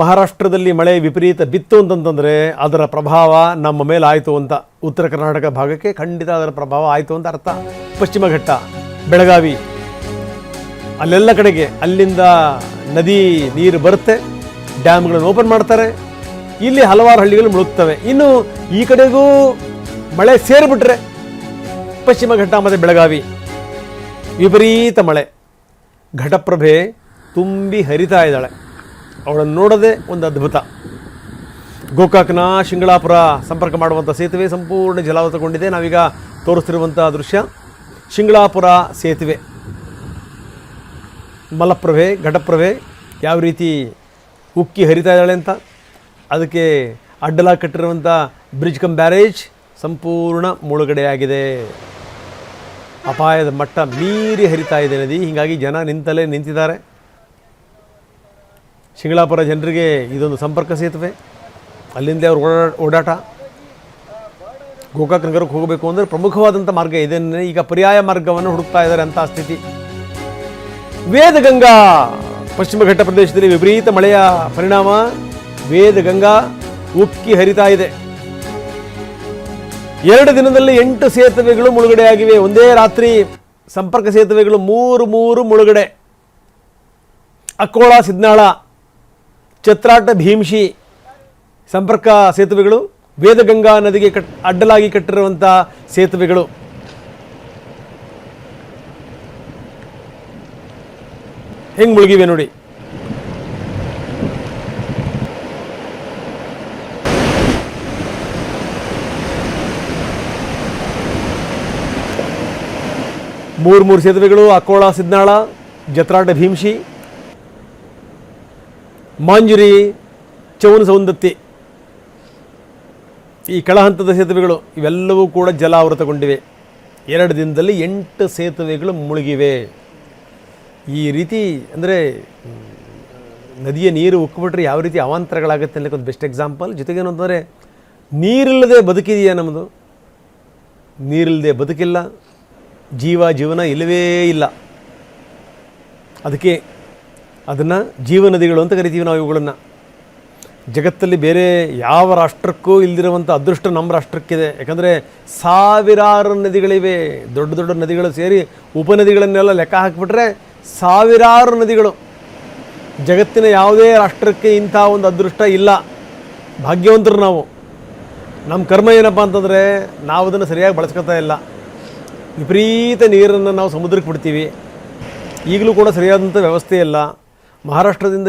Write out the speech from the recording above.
ಮಹಾರಾಷ್ಟ್ರದಲ್ಲಿ ಮಳೆ ವಿಪರೀತ ಬಿತ್ತು ಅಂತಂತಂದರೆ ಅದರ ಪ್ರಭಾವ ನಮ್ಮ ಮೇಲೆ ಆಯಿತು ಅಂತ, ಉತ್ತರ ಕರ್ನಾಟಕ ಭಾಗಕ್ಕೆ ಖಂಡಿತ ಅದರ ಪ್ರಭಾವ ಆಯಿತು ಅಂತ ಅರ್ಥ. ಪಶ್ಚಿಮ ಘಟ್ಟ, ಬೆಳಗಾವಿ, ಅಲ್ಲೆಲ್ಲ ಕಡೆಗೆ ಅಲ್ಲಿಂದ ನದಿ ನೀರು ಬರುತ್ತೆ, ಡ್ಯಾಮ್ಗಳನ್ನು ಓಪನ್ ಮಾಡ್ತಾರೆ, ಇಲ್ಲಿ ಹಲವಾರು ಹಳ್ಳಿಗಳು ಮುಳುಗ್ತವೆ. ಇನ್ನು ಈ ಕಡೆಗೂ ಮಳೆ ಸೇರಿಬಿಟ್ರೆ ಪಶ್ಚಿಮ ಘಟ್ಟ ಮತ್ತು ಬೆಳಗಾವಿ ವಿಪರೀತ ಮಳೆ, ಘಟಪ್ರಭೆ ತುಂಬಿ ಹರಿತಾ ಇದ್ದಾಳೆ. ಅವಳನ್ನು ನೋಡೋದೇ ಒಂದು ಅದ್ಭುತ. ಗೋಕಾಕ್ನ ಶಿಂಗಳಾಪುರ ಸಂಪರ್ಕ ಮಾಡುವಂಥ ಸೇತುವೆ ಸಂಪೂರ್ಣ ಜಲಾವೃತಗೊಂಡಿದೆ. ನಾವೀಗ ತೋರಿಸ್ತಿರುವಂಥ ದೃಶ್ಯ ಶಿಂಗಳಾಪುರ ಸೇತುವೆ. ಮಲಪ್ರಭೆ, ಘಟಪ್ರಭೆ ಯಾವ ರೀತಿ ಉಕ್ಕಿ ಹರಿತಾ ಇದ್ದಾಳೆ ಅಂತ, ಅದಕ್ಕೆ ಅಡ್ಡಲಾಗಿ ಕಟ್ಟಿರುವಂಥ ಬ್ರಿಡ್ಜ್ ಕಮ್ ಬ್ಯಾರೇಜ್ ಸಂಪೂರ್ಣ ಮುಳುಗಡೆಯಾಗಿದೆ. ಅಪಾಯದ ಮಟ್ಟ ಮೀರಿ ಹರಿತಾ ಇದೆ ನದಿ. ಹೀಗಾಗಿ ಜನ ನಿಂತಲೇ ನಿಂತಿದ್ದಾರೆ. ಶಿಂಗಳಾಪುರ ಜನರಿಗೆ ಇದೊಂದು ಸಂಪರ್ಕ ಸೇತುವೆ, ಅಲ್ಲಿಂದ ಅವ್ರ ಓಡಾಟ. ಗೋಕಾಕ್ ನಗರಕ್ಕೆ ಹೋಗಬೇಕು ಅಂದರೆ ಪ್ರಮುಖವಾದಂಥ ಮಾರ್ಗ ಇದನ್ನೇ ಈಗ ಪರ್ಯಾಯ ಮಾರ್ಗವನ್ನು ಹುಡುಕ್ತಾ ಇದ್ದಾರೆ ಅಂಥ ಸ್ಥಿತಿ. ವೇದಗಂಗಾ ಪಶ್ಚಿಮ ಘಟ್ಟ ಪ್ರದೇಶದಲ್ಲಿ ವಿಪರೀತ ಮಳೆಯ ಪರಿಣಾಮ ವೇದಗಂಗಾ ಉಕ್ಕಿ ಹರಿತಾ ಇದೆ. 2 ದಿನದಲ್ಲಿ 8 ಸೇತುವೆಗಳು ಮುಳುಗಡೆಯಾಗಿವೆ. ಒಂದೇ ರಾತ್ರಿ ಸಂಪರ್ಕ ಸೇತುವೆಗಳು 3 ಮುಳುಗಡೆ. ಅಕ್ಕೋಳ, ಸಿದ್ನಾಳ, ಛತ್ರಾಟ, ಭೀಮ್ಶಿ ಸಂಪರ್ಕ ಸೇತುವೆಗಳು, ವೇದಗಂಗಾ ನದಿಗೆ ಅಡ್ಡಲಾಗಿ ಕಟ್ಟಿರುವಂಥ ಸೇತುವೆಗಳು. ಹೆಂಗೆ ಮುಳುಗಿವೆ ನೋಡಿ. ಮೂರು ಸೇತುವೆಗಳು, ಅಕ್ಕೋಳ, ಸಿದ್ನಾಳ, ಜತ್ರಾಟ, ಭೀಮ್ಶಿ, ಮಾಂಜುರಿ, ಚೌನ ಸೌಂದತ್ತಿ, ಈ ಕೆಳಹಂತದ ಸೇತುವೆಗಳು ಇವೆಲ್ಲವೂ ಕೂಡ ಜಲಾವೃತಗೊಂಡಿವೆ. 2 ದಿನದಲ್ಲಿ 8 ಸೇತುವೆಗಳು ಮುಳುಗಿವೆ. ಈ ರೀತಿ ಅಂದರೆ ನದಿಯ ನೀರು ಉಕ್ಕಿಬಿಟ್ರೆ ಯಾವ ರೀತಿ ಅವಾಂತರಗಳಾಗುತ್ತೆ ಅನ್ನೋಕ್ಕೆ ಒಂದು ಬೆಸ್ಟ್ ಎಕ್ಸಾಂಪಲ್. ಜೊತೆಗೇನು ಅಂತಂದರೆ ನೀರಿಲ್ಲದೆ ಬದುಕಿದೆಯಾ ನಮ್ಮದು? ನೀರಿಲ್ಲದೆ ಬದುಕಿಲ್ಲ, ಜೀವನ ಇಲ್ಲವೇ ಇಲ್ಲ. ಅದಕ್ಕೆ ಅದನ್ನು ಜೀವನದಿಗಳು ಅಂತ ಕರಿತೀವಿ ನಾವು ಇವುಗಳನ್ನು. ಜಗತ್ತಲ್ಲಿ ಬೇರೆ ಯಾವ ರಾಷ್ಟ್ರಕ್ಕೂ ಇಲ್ದಿರುವಂಥ ಅದೃಷ್ಟ ನಮ್ಮ ರಾಷ್ಟ್ರಕ್ಕಿದೆ. ಯಾಕಂದರೆ ಸಾವಿರಾರು ನದಿಗಳಿವೆ. ದೊಡ್ಡ ದೊಡ್ಡ ನದಿಗಳು ಸೇರಿ ಉಪನದಿಗಳನ್ನೆಲ್ಲ ಲೆಕ್ಕ ಹಾಕಿಬಿಟ್ರೆ ಸಾವಿರಾರು ನದಿಗಳು. ಜಗತ್ತಿನ ಯಾವುದೇ ರಾಷ್ಟ್ರಕ್ಕೆ ಇಂಥ ಒಂದು ಅದೃಷ್ಟ ಇಲ್ಲ. ಭಾಗ್ಯವಂತರು ನಾವು. ನಮ್ಮ ಕರ್ಮ ಏನಪ್ಪ ಅಂತಂದರೆ ನಾವು ಅದನ್ನು ಸರಿಯಾಗಿ ಬಳಸ್ಕೊತಾ ಇಲ್ಲ. ವಿಪರೀತ ನೀರನ್ನು ನಾವು ಸಮುದ್ರಕ್ಕೆ ಬಿಡ್ತೀವಿ. ಈಗಲೂ ಕೂಡ ಸರಿಯಾದಂಥ ವ್ಯವಸ್ಥೆ ಇಲ್ಲ. ಮಹಾರಾಷ್ಟ್ರದಿಂದ